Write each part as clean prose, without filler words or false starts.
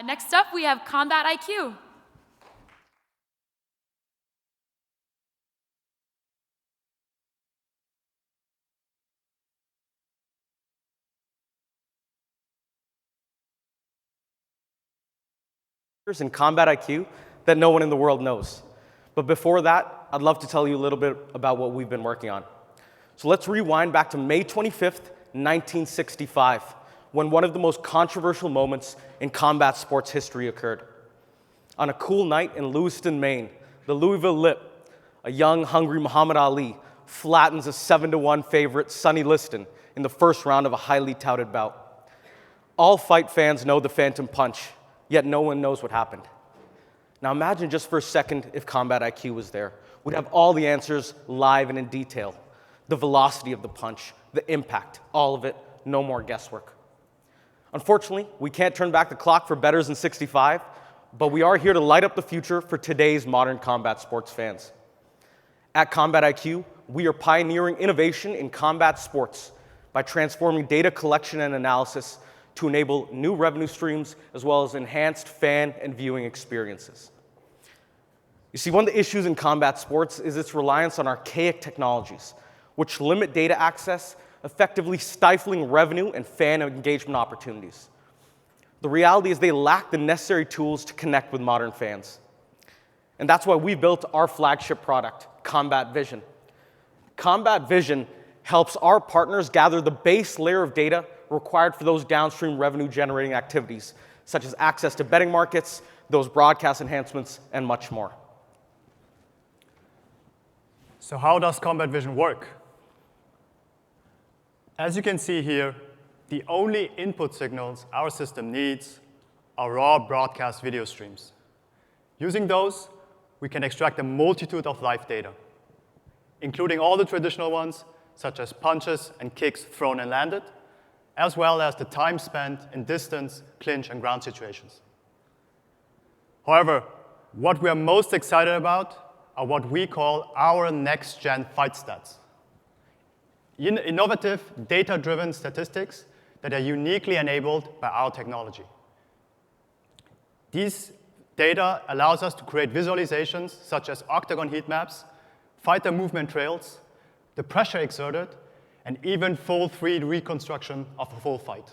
Next up, we have Combat IQ. In Combat IQ that no one in the world knows. But before that, I'd love to tell you a little bit about what we've been working on. So let's rewind back to May 25th, 1965, when one of the most controversial moments in combat sports history occurred. On a cool night in Lewiston, Maine, the Louisville Lip, a young, hungry Muhammad Ali flattens a 7-1 favorite, Sonny Liston, in the first round of a highly touted bout. All fight fans know the Phantom Punch, yet no one knows what happened. Now imagine just for a second if Combat IQ was there. We'd have all the answers live and in detail. The velocity of the punch, the impact, all of it, no more guesswork. Unfortunately, we can't turn back the clock for bettors in '65, but we are here to light up the future for today's modern combat sports fans. At Combat IQ, we are pioneering innovation in combat sports by transforming data collection and analysis to enable new revenue streams as well as enhanced fan and viewing experiences. You see, one of the issues in combat sports is its reliance on archaic technologies, which limit data access, effectively stifling revenue and fan engagement opportunities. The reality is they lack the necessary tools to connect with modern fans. And that's why we built our flagship product, Combat Vision. Combat Vision helps our partners gather the base layer of data required for those downstream revenue-generating activities, such as access to betting markets, those broadcast enhancements, and much more. So how does Combat Vision work? As you can see here, the only input signals our system needs are raw broadcast video streams. Using those, we can extract a multitude of live data, including all the traditional ones, such as punches and kicks thrown and landed, as well as the time spent in distance, clinch, and ground situations. However, what we are most excited about are what we call our next-gen fight stats. Innovative, data-driven statistics that are uniquely enabled by our technology. These data allows us to create visualizations such as octagon heat maps, fighter movement trails, the pressure exerted, and even full 3D reconstruction of a full fight.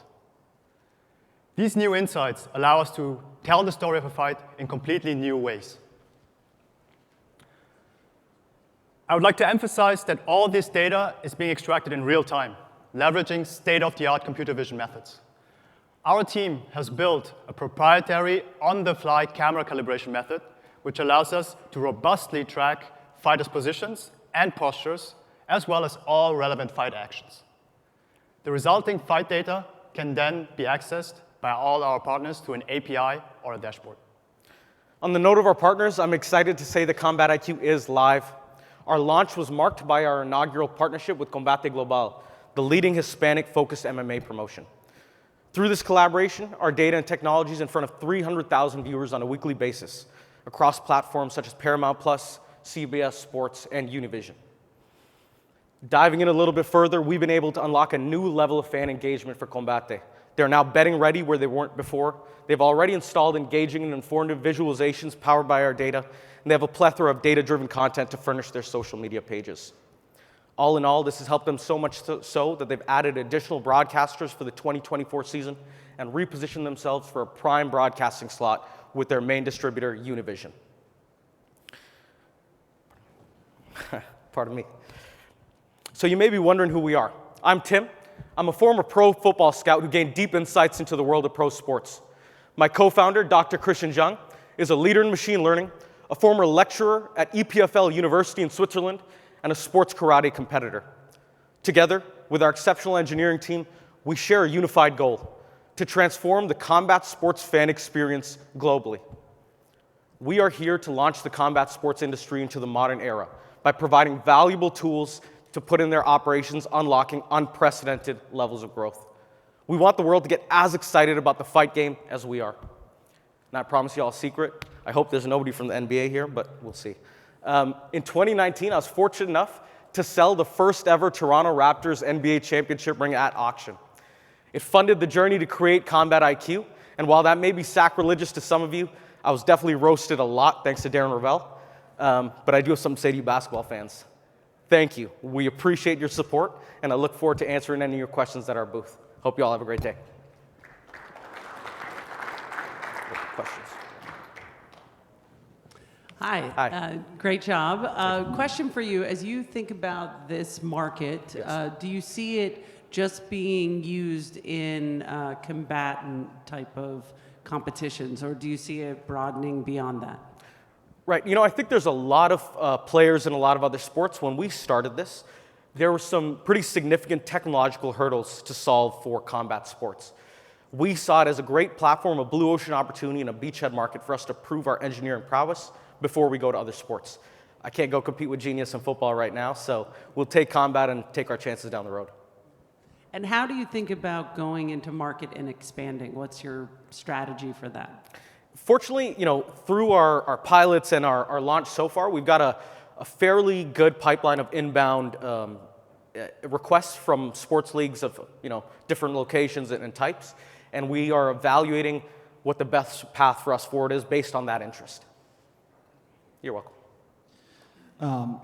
These new insights allow us to tell the story of a fight in completely new ways. I would like to emphasize that all this data is being extracted in real time, leveraging state-of-the-art computer vision methods. Our team has built a proprietary on-the-fly camera calibration method, which allows us to robustly track fighters' positions and postures, as well as all relevant fight actions. The resulting fight data can then be accessed by all our partners through an API or a dashboard. On the note of our partners, I'm excited to say that Combat IQ is live. Our launch was marked by our inaugural partnership with Combate Global, the leading Hispanic-focused MMA promotion. Through this collaboration, our data and technology is in front of 300,000 viewers on a weekly basis across platforms such as Paramount+, CBS Sports, and Univision. Diving in a little bit further, we've been able to unlock a new level of fan engagement for Combate. They're now betting ready where they weren't before. They've already installed engaging and informative visualizations powered by our data, and they have a plethora of data-driven content to furnish their social media pages. All in all, this has helped them so much so that they've added additional broadcasters for the 2024 season and repositioned themselves for a prime broadcasting slot with their main distributor, Univision. Pardon me. So you may be wondering who we are. I'm Tim. I'm a former pro football scout who gained deep insights into the world of pro sports. My co-founder, Dr. Christian Zhang, is a leader in machine learning, a former lecturer at EPFL University in Switzerland, and a sports karate competitor. Together, with our exceptional engineering team, we share a unified goal: to transform the combat sports fan experience globally. We are here to launch the combat sports industry into the modern era by providing valuable tools to put in their operations, unlocking unprecedented levels of growth. We want the world to get as excited about the fight game as we are. And I promise you all a secret. I hope there's nobody from the NBA here, but we'll see. In 2019, I was fortunate enough to sell the first ever Toronto Raptors NBA championship ring at auction. It funded the journey to create Combat IQ, And while that may be sacrilegious to some of you, I was definitely roasted a lot thanks to Darren Ravel. But I do have something to say to you basketball fans. Thank you. We appreciate your support, and I look forward to answering any of your questions at our booth. Hope you all have a great day. Questions? Hi. Hi. Great job. Question for you. As you think about this market, Yes. do you see it just being used in combatant type of competitions, or do you see it broadening beyond that? Right. You know, I think there's a lot of players in a lot of other sports. When we started this, there were some pretty significant technological hurdles to solve for combat sports. We saw it as a great platform, a blue ocean opportunity, and a beachhead market for us to prove our engineering prowess before we go to other sports. I can't go compete with Genius in football right now, so we'll take combat and take our chances down the road. And how do you think about going into market and expanding? What's your strategy for that? Fortunately, you know, through our pilots and our launch so far, we've got a fairly good pipeline of inbound requests from sports leagues of, you know, different locations and types, and we are evaluating what the best path for us forward is based on that interest. You're welcome.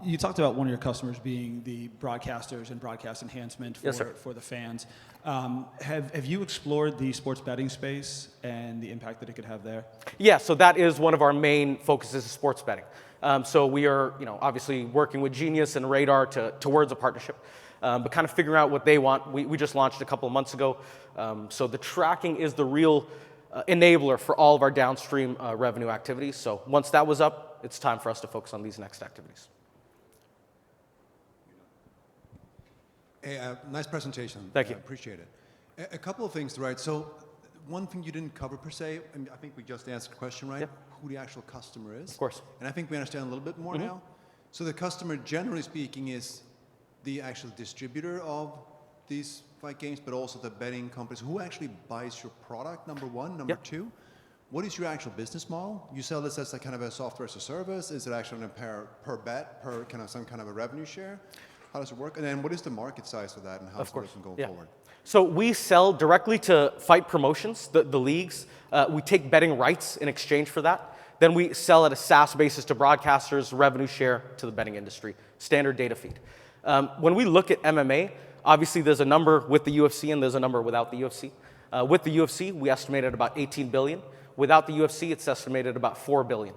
You talked about one of your customers being the broadcasters and broadcast enhancement for, Yes, sir. for the fans. Have you explored the sports betting space and the impact that it could have there? Yeah, so that is one of our main focuses is sports betting. So we are, you know, obviously working with Genius and Radar towards a partnership, but kind of figuring out what they want. We just launched a couple of months ago. So the tracking is the real enabler for all of our downstream revenue activities. So once that was up, it's time for us to focus on these next activities. Hey, nice presentation. Thank you. Appreciate it. A couple of things, right? So one thing you didn't cover per se, I mean, I think we just answered the question, right? Yep. Who the actual customer is. Of course. And I think we understand a little bit more now. So the customer, generally speaking, is the actual distributor of these fight games, but also the betting companies. Who actually buys your product, number one? Number two, what is your actual business model? You sell this as a kind of a software as a service? Is it actually on a per bet, per kind of some kind of a revenue share? How does it work? And then what is the market size for that, and how is it looking going forward? So we sell directly to fight promotions, the leagues. We take betting rights in exchange for that. Then we sell at a SaaS basis to broadcasters, revenue share to the betting industry, standard data feed. When we look at MMA, obviously there's a number with the UFC and there's a number without the UFC. With the UFC, we estimated about 18 billion. Without the UFC, it's estimated about 4 billion.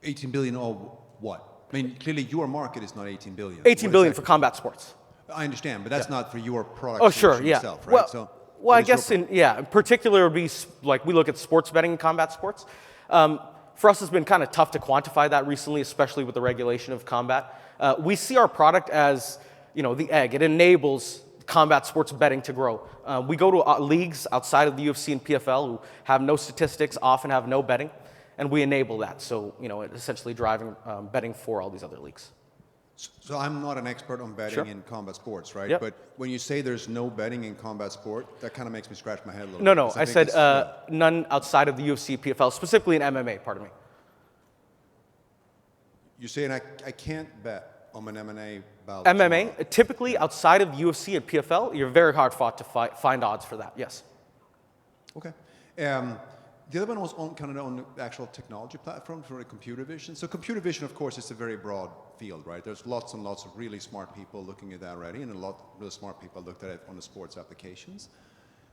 18 billion of what? I mean, clearly your market is not 18 billion. 18 billion for combat sports. I understand, but that's not for your product Oh, sure, solution yeah. itself, right? Well, So well I what is your guess in particular, it would be like we look at sports betting and combat sports. For us, it's been kind of tough to quantify that recently, especially with the regulation of combat. We see our product as, you know, the egg. It enables combat sports betting to grow. We go to leagues outside of the UFC and PFL who have no statistics, often have no betting, and we enable that. So, you know, it's essentially driving betting for all these other leagues. So I'm not an expert on betting in combat sports, right? Yep. But when you say there's no betting in combat sport, that kind of makes me scratch my head a little bit. No, 'cause I think said it's- none outside of the UFC, PFL, specifically in MMA, pardon me. You're saying I can't bet on an MMA bout? MMA, typically outside of the UFC and PFL, you're very hard fought to find odds for that, yes. Okay. The other one was on kind of on the actual technology platform for computer vision. So computer vision, of course, is a very broad field, right? There's lots and lots of really smart people looking at that already, and a lot of really smart people looked at it on the sports applications.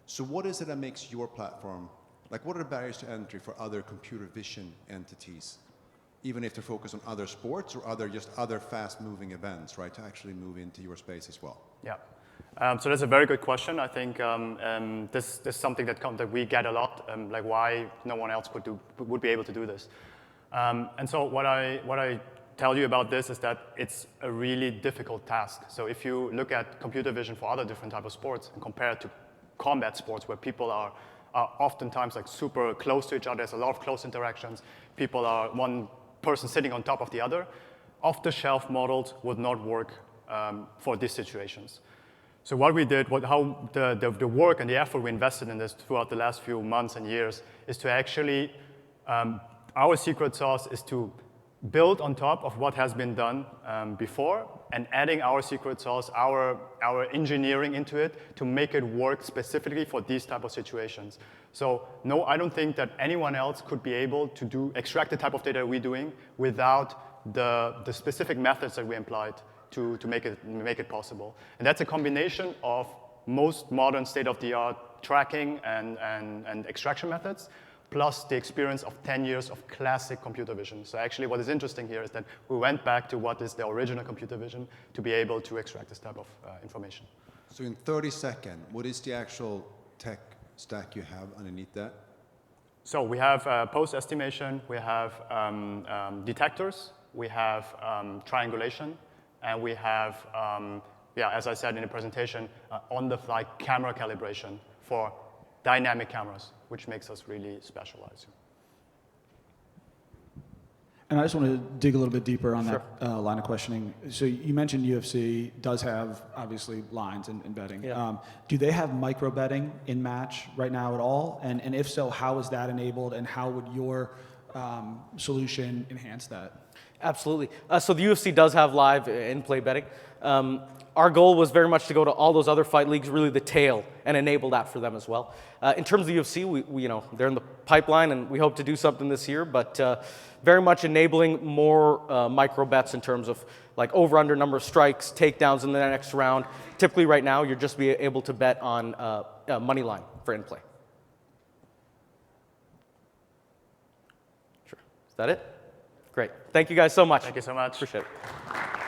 So what is it that makes your platform, like what are the barriers to entry for other computer vision entities, even if they're focused on other sports or other fast-moving events, right, to actually move into your space as well? Yeah. So that's a very good question. I think this is something that we get a lot, like why no one else would be able to do this. And so what I tell you about this is that it's a really difficult task. So if you look at computer vision for other different types of sports and compare it to combat sports where people are oftentimes like super close to each other, there's a lot of close interactions, people are one person sitting on top of the other, off-the-shelf models would not work for these situations. So what we did, how the work and the effort we invested in this throughout the last few months and years is to actually, our secret sauce is to build on top of what has been done before and adding our secret sauce, our engineering into it to make it work specifically for these type of situations. So no, I don't think that anyone else could be able to extract the type of data we're doing without the specific methods that we applied to make it possible. And that's a combination of most modern state-of-the-art tracking and extraction methods, plus the experience of 10 years of classic computer vision. So actually what is interesting here is that we went back to what is the original computer vision to be able to extract this type of information. So in 30 seconds, what is the actual tech stack you have underneath that? So we have post-estimation, we have detectors, we have triangulation, and we have, as I said in the presentation, on-the-fly camera calibration for dynamic cameras, which makes us really specialized. And I just want to dig a little bit deeper on that line of questioning. So you mentioned UFC does have, obviously, lines and betting. Yeah. Do they have micro betting in match right now at all? And if so, how is that enabled, and how would your solution enhance that? Absolutely. So the UFC does have live in-play betting. Our goal was very much to go to all those other fight leagues, really the tail, and enable that for them as well. In terms of the UFC, we they're in the pipeline, and we hope to do something this year, but very much enabling more micro bets in terms of like over-under number of strikes, takedowns in the next round. Typically right now, you're just be able to bet on money line for in-play. Sure. Is that it? Great. Thank you guys so much. Thank you so much. Appreciate it.